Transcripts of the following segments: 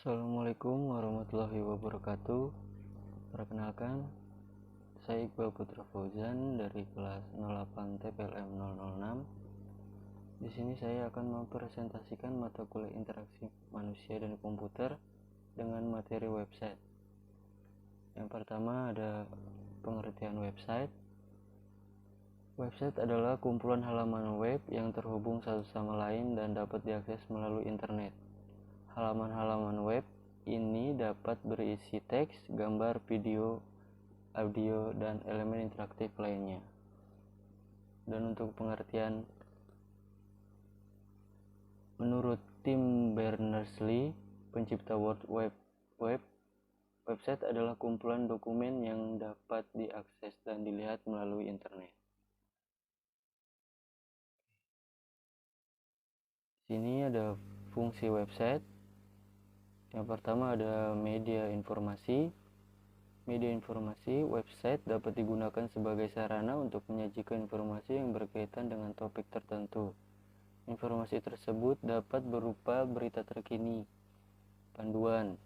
Assalamualaikum warahmatullahi wabarakatuh. Perkenalkan, saya Iqbal Putra Fauzan dari kelas 08 TPLM 006. Di sini saya akan mempresentasikan mata kuliah interaksi manusia dan komputer dengan materi website. Yang pertama ada pengertian website. Website adalah kumpulan halaman web yang terhubung satu sama lain dan dapat diakses melalui internet. Halaman-halaman web ini dapat berisi teks, gambar, video, audio, dan elemen interaktif lainnya. Dan untuk pengertian, menurut Tim Berners-Lee, pencipta World Wide Web, website adalah kumpulan dokumen yang dapat diakses dan dilihat melalui internet. Sini ada fungsi website. Yang pertama ada media informasi. Media informasi, website dapat digunakan sebagai sarana untuk menyajikan informasi yang berkaitan dengan topik tertentu. Informasi tersebut dapat berupa berita terkini, panduan,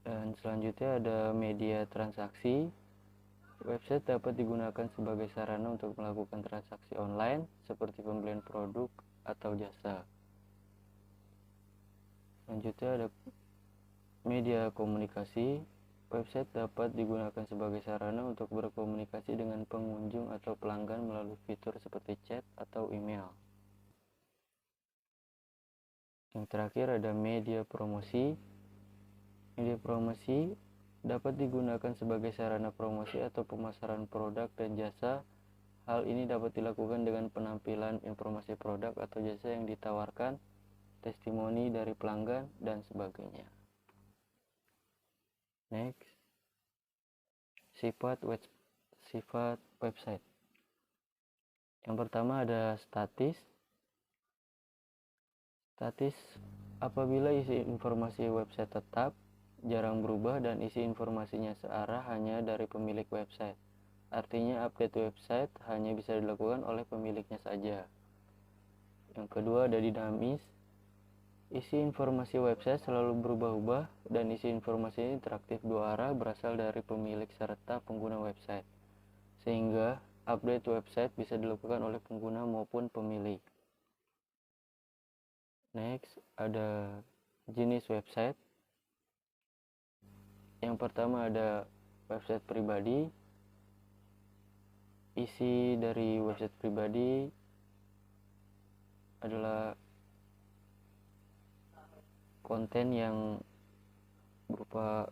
dan selanjutnya ada media transaksi. Website dapat digunakan sebagai sarana untuk melakukan transaksi online seperti pembelian produk atau jasa. Selanjutnya ada media komunikasi. Website dapat digunakan sebagai sarana untuk berkomunikasi dengan pengunjung atau pelanggan melalui fitur seperti chat atau email. Yang terakhir ada media promosi. Media promosi dapat digunakan sebagai sarana promosi atau pemasaran produk dan jasa. Hal ini dapat dilakukan dengan penampilan informasi produk atau jasa yang ditawarkan, testimoni dari pelanggan, dan sebagainya. Next, sifat website. Yang pertama ada statis. Statis apabila isi informasi website tetap, jarang berubah, dan isi informasinya searah hanya dari pemilik website. Artinya update website hanya bisa dilakukan oleh pemiliknya saja. Yang kedua ada dinamis. Isi informasi website selalu berubah-ubah dan isi informasi interaktif dua arah berasal dari pemilik serta pengguna website, sehingga update website bisa dilakukan oleh pengguna maupun pemilik. Next, ada jenis website. Yang pertama ada website pribadi. Isi dari website pribadi adalah konten yang berupa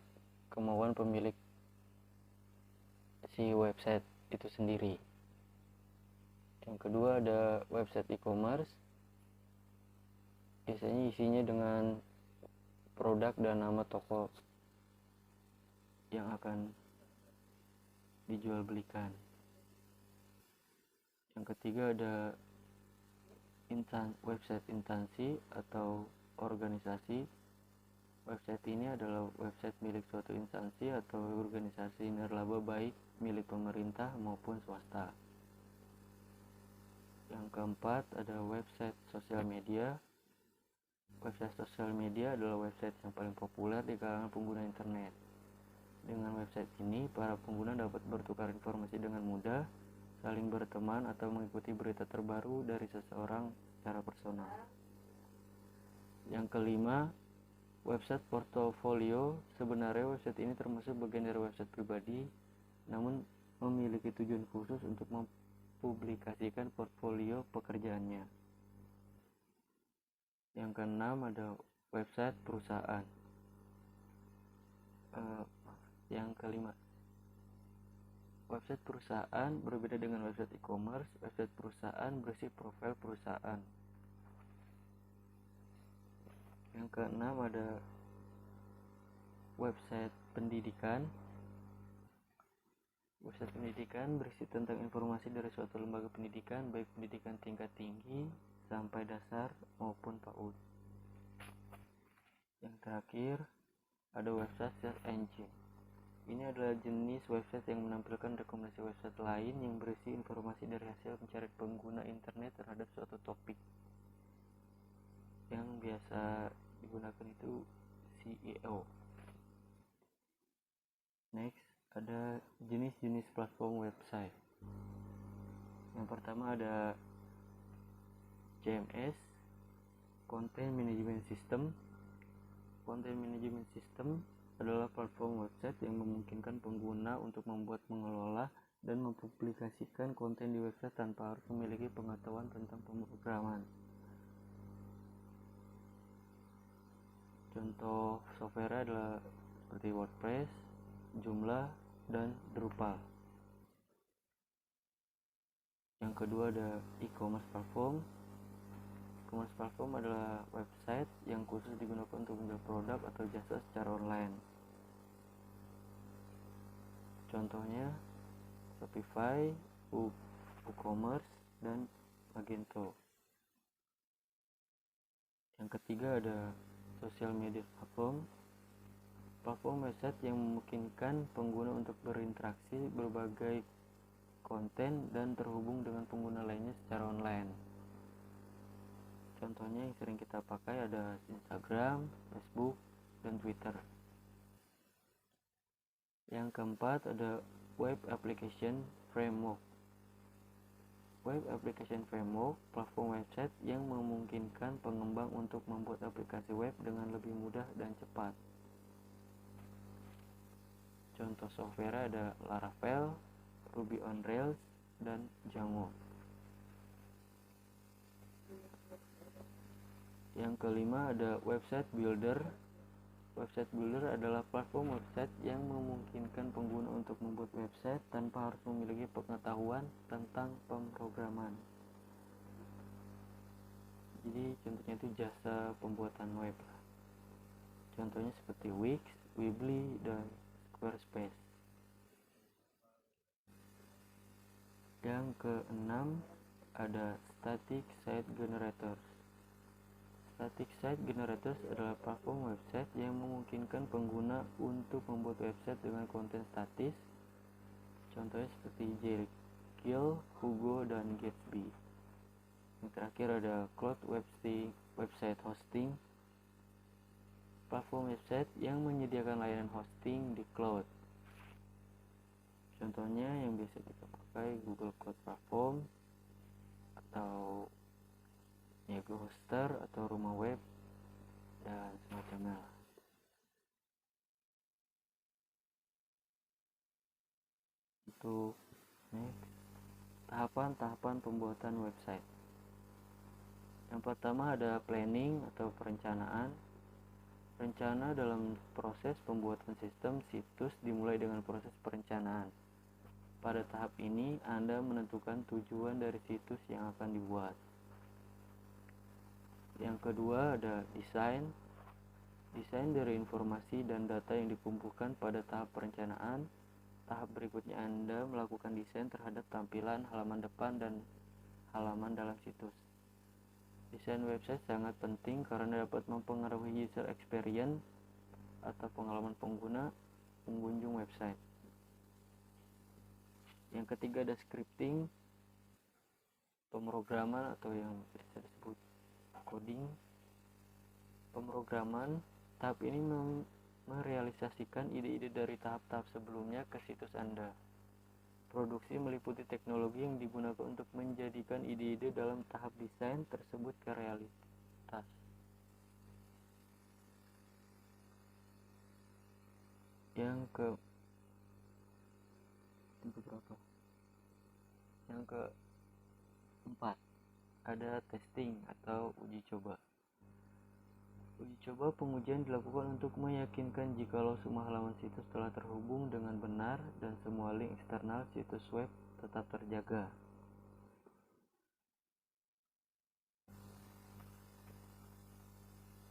kemauan pemilik si website itu sendiri. Yang kedua ada website e-commerce. Biasanya isinya dengan produk dan nama toko yang akan dijual belikan. Yang ketiga ada website instansi atau organisasi. Website ini adalah website milik suatu instansi atau organisasi nirlaba baik milik pemerintah maupun swasta. Yang keempat ada website sosial media. Website sosial media adalah website yang paling populer di kalangan pengguna internet. Dengan website ini, para pengguna dapat bertukar informasi dengan mudah, saling berteman, atau mengikuti berita terbaru dari seseorang secara personal. Yang kelima, website portofolio. Sebenarnya website ini termasuk bagian dari website pribadi, namun memiliki tujuan khusus untuk mempublikasikan portfolio pekerjaannya. Yang keenam ada website perusahaan. Yang kelima, website perusahaan berbeda dengan website e-commerce. Website perusahaan berisi profil perusahaan. Yang keenam ada website pendidikan. Website pendidikan berisi tentang informasi dari suatu lembaga pendidikan, baik pendidikan tingkat tinggi sampai dasar maupun PAUD. Yang terakhir ada website search engine. Ini adalah jenis website yang menampilkan rekomendasi website lain yang berisi informasi dari hasil pencarian pengguna internet terhadap suatu topik yang biasa biasa digunakan itu SEO. Next, ada jenis-jenis platform website. Yang pertama ada CMS, Content Management System. Content Management System adalah platform website yang memungkinkan pengguna untuk membuat, mengelola, dan mempublikasikan konten di website tanpa harus memiliki pengetahuan tentang pemrograman. Contoh software adalah seperti WordPress, Joomla, dan Drupal. Yang kedua ada e-commerce platform. E-commerce platform adalah website yang khusus digunakan untuk menjual produk atau jasa secara online. Contohnya Shopify, WooCommerce, dan Magento. Yang ketiga ada social media platform. Platform website yang memungkinkan pengguna untuk berinteraksi, berbagai konten, dan terhubung dengan pengguna lainnya secara online. Contohnya yang sering kita pakai ada Instagram, Facebook, dan Twitter. Yang keempat ada Web Application Framework. Web Application Framework, platform website yang memungkinkan pengembang untuk membuat aplikasi web dengan lebih mudah dan cepat. Contoh software ada Laravel, Ruby on Rails, dan Django. Yang kelima ada Website Builder. Website Builder adalah platform website yang memungkinkan pengguna untuk membuat website tanpa harus memiliki pengetahuan tentang pemrograman. Jadi contohnya itu jasa pembuatan web. Contohnya seperti Wix, Weebly, dan Squarespace. Yang keenam ada Static Site Generators. Static Site Generators adalah platform website yang memungkinkan pengguna untuk membuat website dengan konten statis. Contohnya seperti Jericho, Hugo, dan Gatsby. Yang terakhir ada Cloud Website Hosting. Platform website yang menyediakan layanan hosting di cloud. Contohnya yang biasa kita pakai Google Cloud Platform atau Yahoo Hoster atau Rumah Web dan semacamnya. Untuk tahapan-tahapan pembuatan website. Yang pertama ada planning atau perencanaan. Rencana dalam proses pembuatan sistem situs dimulai dengan proses perencanaan. Pada tahap ini, Anda menentukan tujuan dari situs yang akan dibuat. Yang kedua ada desain. Desain dari informasi dan data yang dikumpulkan pada tahap perencanaan. Tahap berikutnya Anda melakukan desain terhadap tampilan, halaman depan, dan halaman dalam situs. Desain website sangat penting karena dapat mempengaruhi user experience atau pengalaman pengunjung website. Yang ketiga ada scripting, pemrograman atau yang biasa disebut coding. Pemrograman tahap ini merealisasikan ide-ide dari tahap-tahap sebelumnya ke situs Anda. Produksi meliputi teknologi yang digunakan untuk menjadikan ide-ide dalam tahap desain tersebut ke realitas. Yang keempat ada testing atau uji coba. Uji coba pengujian dilakukan untuk meyakinkan jikalau semua halaman situs telah terhubung dengan benar dan semua link eksternal situs web tetap terjaga.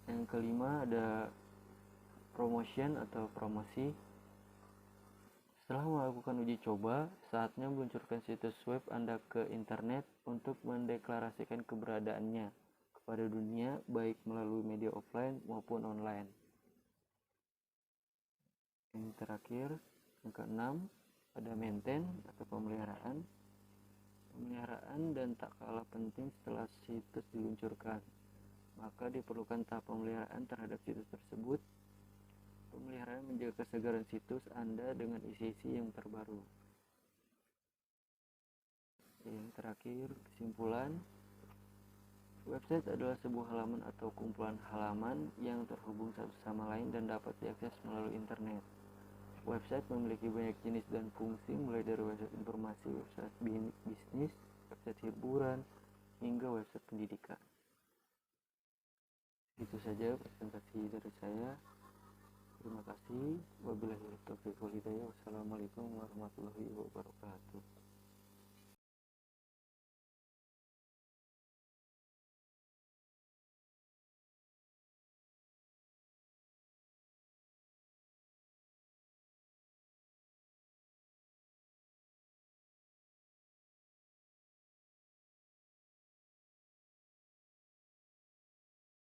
Yang kelima ada promotion atau promosi. Setelah melakukan uji coba, saatnya meluncurkan situs web Anda ke internet untuk mendeklarasikan keberadaannya kepada dunia, baik melalui media offline maupun online. Yang terakhir, yang keenam, ada maintain atau pemeliharaan. Pemeliharaan dan tak kalah penting setelah situs diluncurkan. maka diperlukan tahap pemeliharaan terhadap situs tersebut. Pemeliharaan menjaga kesegaran situs Anda dengan isi-isi yang terbaru. Yang terakhir, kesimpulan. Website adalah sebuah halaman atau kumpulan halaman yang terhubung satu sama lain dan dapat diakses melalui internet. Website memiliki banyak jenis dan fungsi, mulai dari website informasi, website bisnis, website hiburan, hingga website pendidikan. Itu saja presentasi dari saya. Terima kasih. Wabillahi taufiq wal hidayah. Wassalamualaikum warahmatullahi wabarakatuh.